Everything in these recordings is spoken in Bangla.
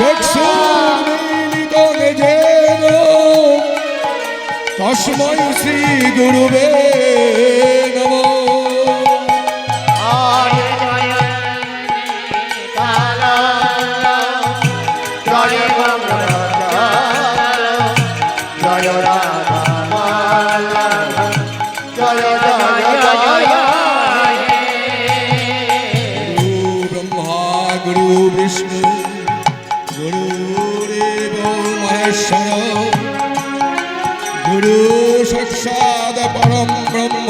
চক্ষুর্মিলিतं येन তস্मै শ্রী গুরুবে নমঃ। गुरु साक्षात् परम ब्रह्म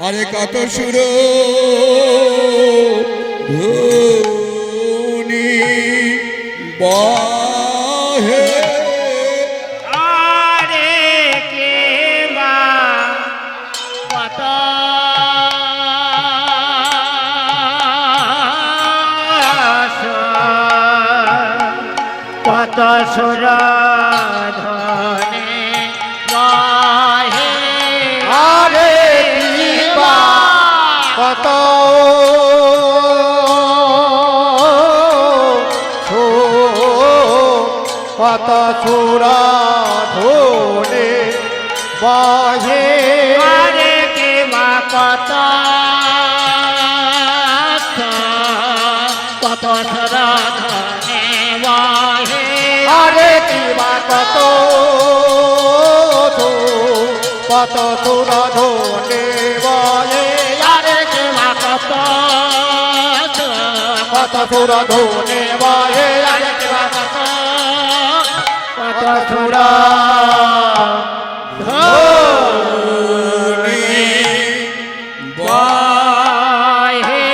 আরে কত সুর ধুনি বাহে আরে কে বা কত কত সুর ধনে বাহে আরে দিবা কত কত সুরা ধনে বাহে আরে কে বা কত কত সুর ধনে বাহে আরে দিবা কত কত সুরা ধনে বাহে আরে কে বা কত কত সুরা ধনে বাহে আরে দিবা কত সুরা ধুনি বাহে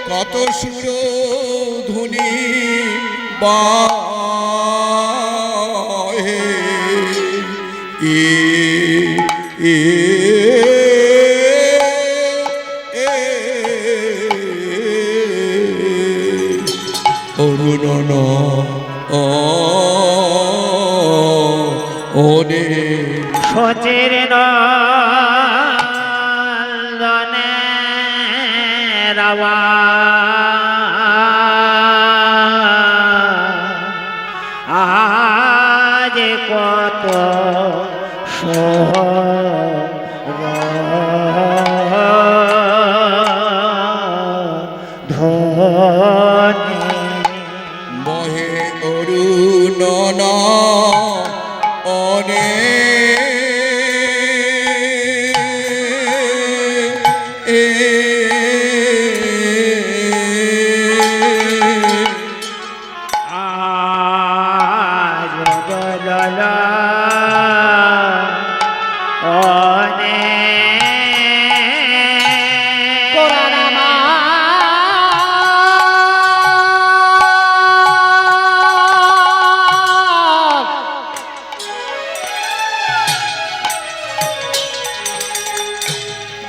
কত সুর ধুনি বাহে অরুণ ওনে সচের নন্দনে রাবা আজ কত সোহর এ আজ বললা ওনে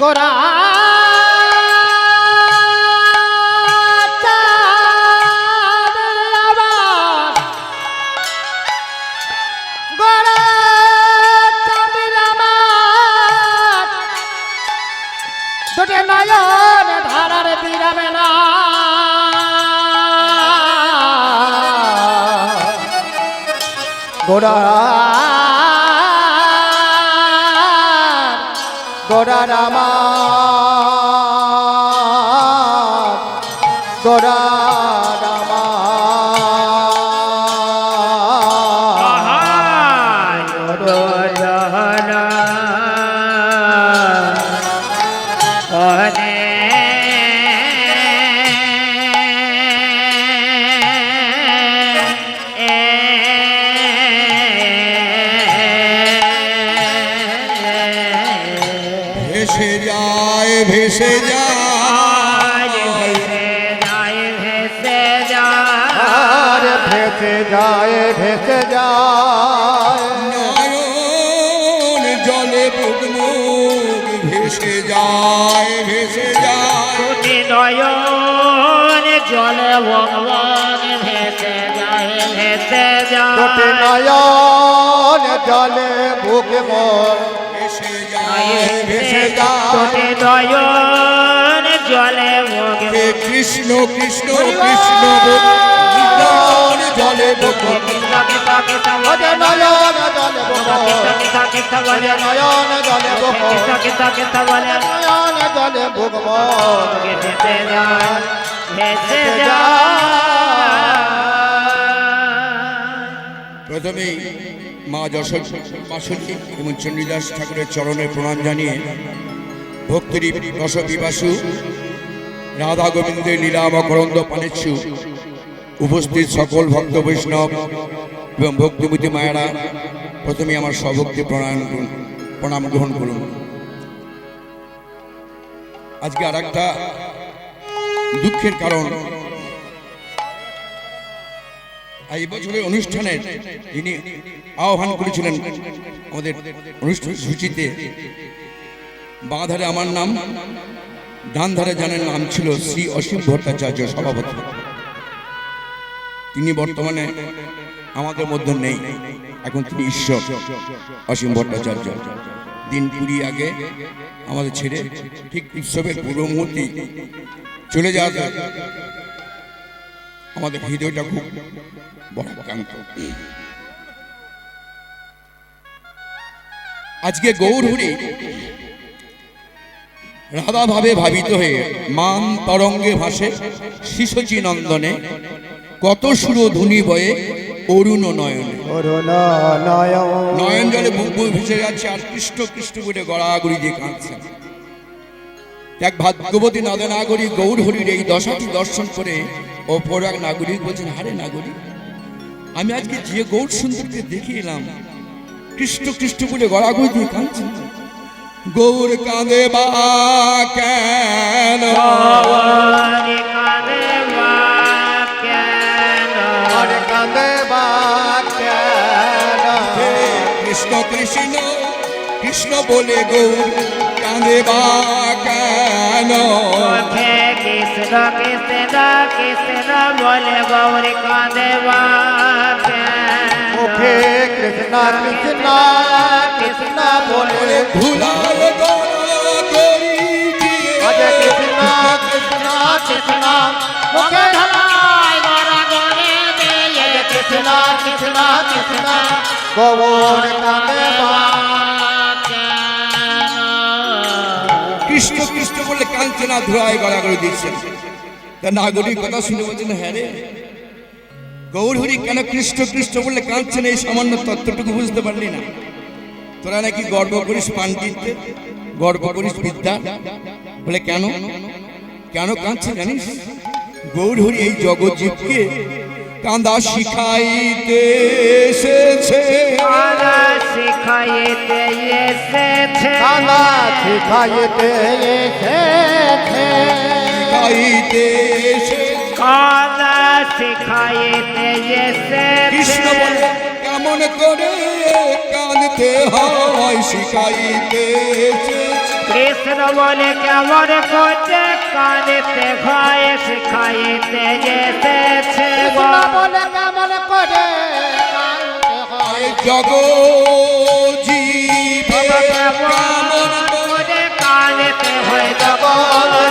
গোরা দুটি নয়ন ধারার বিরামে না গোরা গোরা রামা গোরা রামা ভেসে যায় ভেসে যায় আর ভেসে যায় ভেসে যায় নয়ন জলে বুকমুখ ভেসে যায় ভেসে যায় নয়ন জলে ভগবান ভেসে যায় ভেসে দুটি যায় নয়ন জলে বুকে মন ভেসে যায় ভেসে যায় দুটি নয়ন জলে ভগবান হে কৃষ্ণ কৃষ্ণ কৃষ্ণ নয়ন জলে বুকমুখ ওরে নয়ন জলে বুকে ওরে নয়ন জলে বুকে নয়ন জলে বুকে মন প্রথমেই মা যশোবাসনী এবং চণ্ডীদাস ঠাকুরের চরণে প্রণাম জানিয়ে ভক্তির রস পিপাসু রাধা গোবিন্দের লীলামকরন্দ পানেচ্ছু উপস্থিত সকল ভক্ত বৈষ্ণব এবং ভক্তিমতী মায়েরা প্রথমে আমার স্বভক্তি প্রণাম গ্রহণ করুন। আজকে আর একটা দুঃখের কারণ, এই বছরের অনুষ্ঠানের যিনি আহ্বান করেছিলেন আমাদের অনুষ্ঠান সূচিতে, বাঁ ধারে আমার নাম, ডান ধারে জানেন নাম ছিল শ্রী অসীম ভট্টাচার্য সভাপতি। তিনি বর্তমানে আমাদের মধ্যে নেই, এখন তিনি ঈশ্বর অসীম ভট্টাচার্য। দিন 20 আগে আমাদের ছেড়ে ঠিক উৎসবের পূর্ব মুহূর্তে চলে যাওয়াতে আমাদের হৃদয়টা খুব বড়াক্রান্ত। আজকে গৌরহরি রাধা ভাবে ভাবিত হয়ে মান তরঙ্গে ভাসে শিশচী নন্দনে, কত সুর ধুনি বয়ে অরুণ নয়নে। নয়ন জলে বুক বুক ভেসে যাচ্ছে আর কৃষ্ণ কৃষ্ণ করে গড়াগড়ি দিয়ে কাঁদছেন। এক ভাগ্যবতী নদ নাগরী গৌরহরির এই দশাটি দর্শন করে অপর এক নাগরিক বলছেন, হারে নাগরিক, আমি আজকে যে গৌর সুন্দরকে দেখে এলাম কৃষ্ণ কৃষ্ণ করে গড়াগড়ি দিয়ে কাঁদছেন, গৌর কাঁদে বা কেন? কৃষ্ণ কৃষ্ণ কৃষ্ণ বলে গৌর কাঁদে বা কেন? কৃষ্ণ কৃষ্ণ কৃষ্ণ বলে গৌর কাঁদে বা মুখে কৃষ্ণ কৃষ্ণ কৃষ্ণ বলে ধুলার গড়াগড়ি দিয়ে হরে কৃষ্ণ কৃষ্ণ কৃষ্ণ মুখে ধলাই গড়াগড়ি দিয়ে কৃষ্ণ কৃষ্ণ কৃষ্ণ গৌর কাঁদে কৃষ্ণ কৃষ্ণ বলে কাঁদছে না, ধুলায় গড়াগড়ি দিচ্ছেন। তা নাগরিক কথা শুনে বলছেন, হ্যাঁ রে গৌরহরি কেন কৃষ্ণ কৃষ্ণ বলে কাঁদছেন, এই সামান্য তত্ত্বটুকু বুঝতে পারলি না? তোরা নাকি গর্ব করিস পাণ্ডিত্যে, গর্ব করিস বিদ্যা, বলে কেন কেন কাঁদছে জানিস? গৌরহরি এই জগৎজীবকে কাঁদা শিখাইতে এসেছে, কাঁদা শিখাইতে এসেছে, কাঁদা শিখাইতে এসেছে, শিখাইতে এসেছে। কাঁদা শিখাইতে এসেছে। কৃষ্ণ বলে কেমন করে কাঁদতে হয় শিখাইতে এসেছে। কৃষ্ণ বলে কেমন করতে কাঁদতে হয় শিখাইতে এসেছে। কৃষ্ণ বলে কেমন করে কাঁদতে হয় জগৎজীব কেমন করে কাঁদতে হয় জগৎ,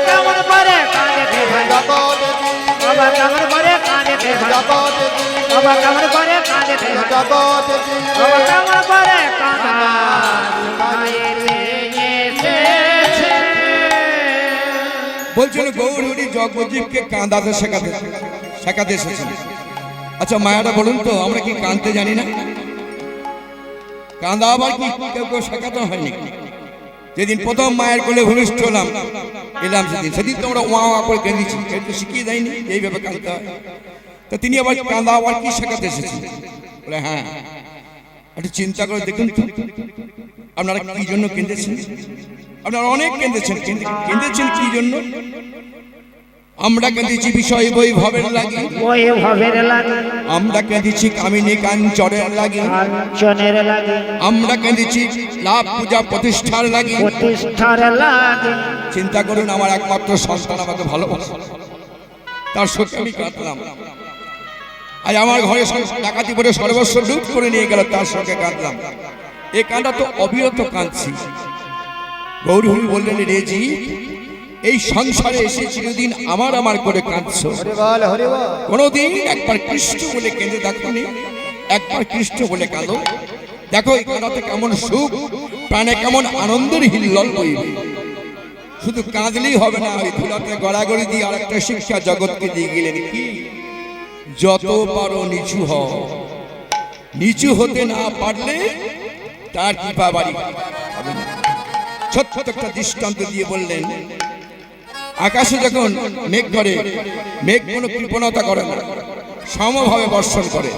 কেমন করে কাঁদতে হয় জগৎ, কেমন করে কাঁদতে হয় জগৎ, কেমন করে কাঁদতে হয় জগৎ, কেমন করে কাঁদা শিখাইতে এসেছে। বলছিল গৌরহরি জগৎজীবকে কাঁদাতে শেখাতে এসেছেন। আচ্ছা মায়াটা বলুন তো, আমরা কি কাঁদতে জানি না? কাঁদা আবার কি কেউ কেউ শেখাতে হয়নি? যেদিন প্রথম মায়ের কোলে ভূমিষ্ঠ এলাম সেদিন তো আমরা ওয়া ওয়া করে কেঁদেছি, কেউ তো শিখিয়ে দেয়নি এইভাবে কাঁদতে হয়। তা তিনি আবার কাঁদা আবার কি শেখাতে এসেছেন? বলে হ্যাঁ, একটু চিন্তা করে দেখুন তো আপনারা কি জন্য কেঁদেছেন। আপনারা অনেক কেঁদেছেন, কেঁদেছেন কি জন্য? আমরা কেঁদেছি বিষয় বৈভবের লাগি, বৈভবের লাগে, আমরা কেঁদেছি কামিনী কাঞ্চনের লাগি, কাঞ্চনের লাগে, আমরা কেঁদেছি লাভ পূজা প্রতিষ্ঠার লাগি। প্রতিষ্ঠার লাগে। চিন্তা করুন, আমার একমাত্র সন্তান আমাকে ভালোবাসে, তার শোকে আমি কাঁদলাম। আজ আমার ঘরে ডাকাতি করে সর্বস্ব লুট করে নিয়ে গেল, তার শোকে কাঁদলাম। এই কাঁদা তো অবিরত কাঁদছি। গৌরহরি বললেন, রেজি এই সংসারে এসে চিরদিন আমার করে কাঁদছ, হরি বল হরি বল। কোনদিন একবার কৃষ্ণ বলে কেঁদে দেখনি, একবার কৃষ্ণ বলে কাঁদো। দেখো এই কাঁদাতে কেমন সুখ, প্রাণে কেমন আনন্দের হিল্লোল বইবে। শুধু কাঁদলেই হবে না, ওই ধুলাতে গড়াগড়ি দিয়ে আর একটা শিক্ষা জগৎকে দিয়ে গেলেন কি, যত পারো নিচু হও, নিচু হতে না পারলে তার কৃপা বাড়ি হবে না। ছোট্ট একটা দৃষ্টান্ত দিয়ে বললেন, আকাশে যখন মেঘ করে, মেঘ কোনো কৃপণতা করে না, সমভাবে বর্ষণ করে।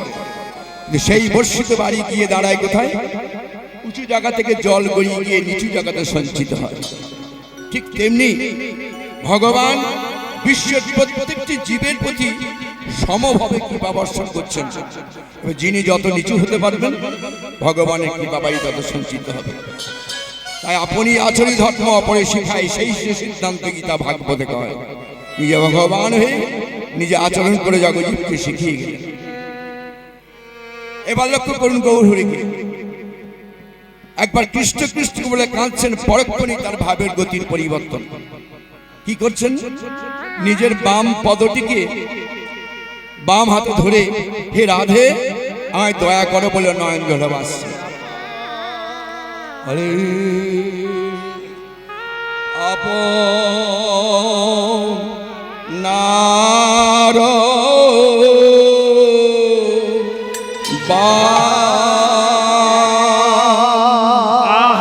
সেই বর্ষিত বাড়ি গিয়ে দাঁড়ায় কোথায়? উঁচু জায়গা থেকে জল গড়িয়ে গিয়ে নিচু জায়গাতে সঞ্চিত হয়। ঠিক তেমনি ভগবান বিশ্বের প্রত্যেকটি জীবের প্রতি সমভাবে কৃপা বর্ষণ করছেন। যিনি যত নিচু হতে পারবেন, ভগবানের কৃপা বাড়ি তত সঞ্চিত হবে। তাই আপনি আচরি ধর্ম অপরে শিখাই, সেই সিদ্ধান্ত গীতা ভাগবতে কয়। নিজে ভগবান হয়ে নিজে আচরণ করে জগৎজীবকে শিখিয়ে গেলেন। এবার লক্ষ্য করুন গৌরহরিকে, একবার কৃষ্ণ কৃষ্ণ বলে কাঁদছেন, পরক্ষণেই তার ভাবের গতির পরিবর্তন। কি করছেন? নিজের বাম পদটিকে বাম হাতে ধরে, হে রাধে আমায় দয়া করো বলে নয়ন জলে ভাসছে। হরে আপনার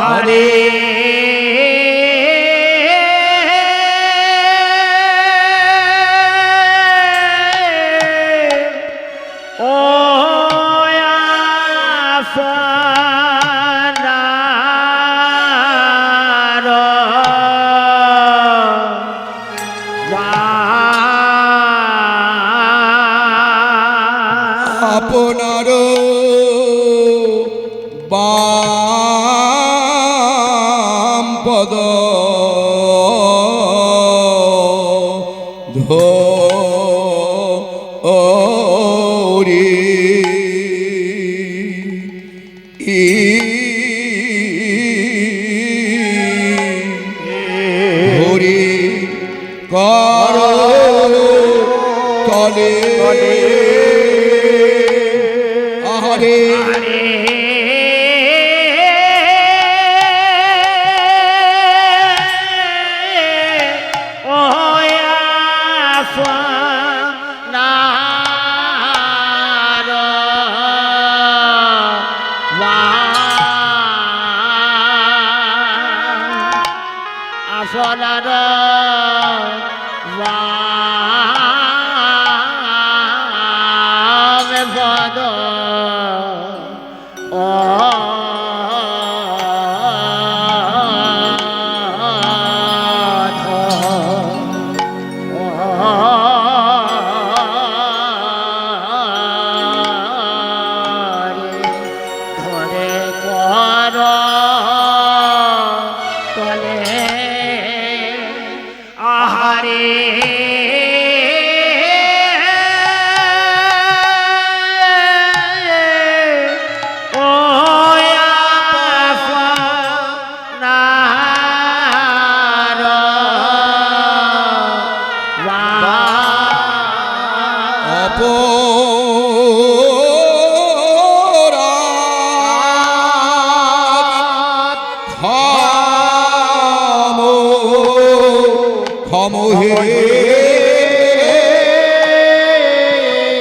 হরে ও আপনার বাম পদ ধরি হরি কর তলে আহারে আসলার পদ ও ধরে কর তলে আহারে ও ক্ষম হে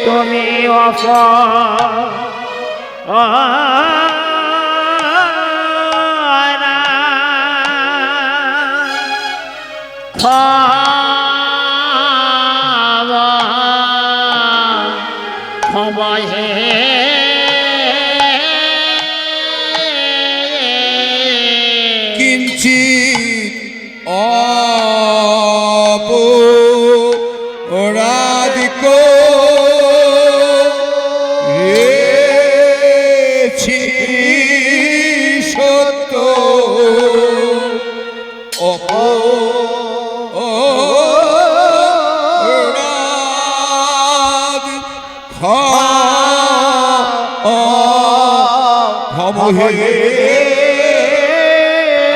তুমি ক্ষমা হে কিঞ্চিত অপরাধিক রেছি সত্য অপরাধ ক্ষম হে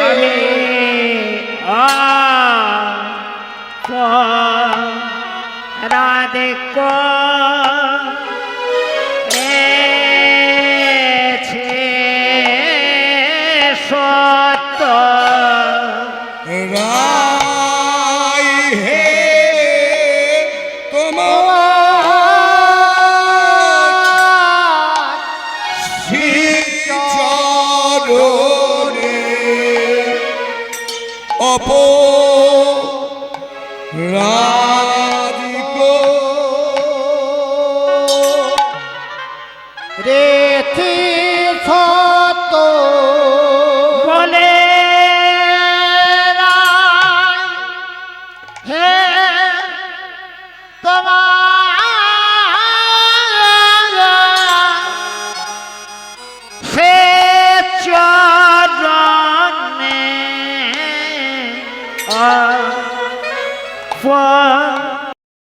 আমি রাধে সত্য রাই হে তোমার চরণে অপরাধিক রেথি সত বলে হে তোমার সে চরণে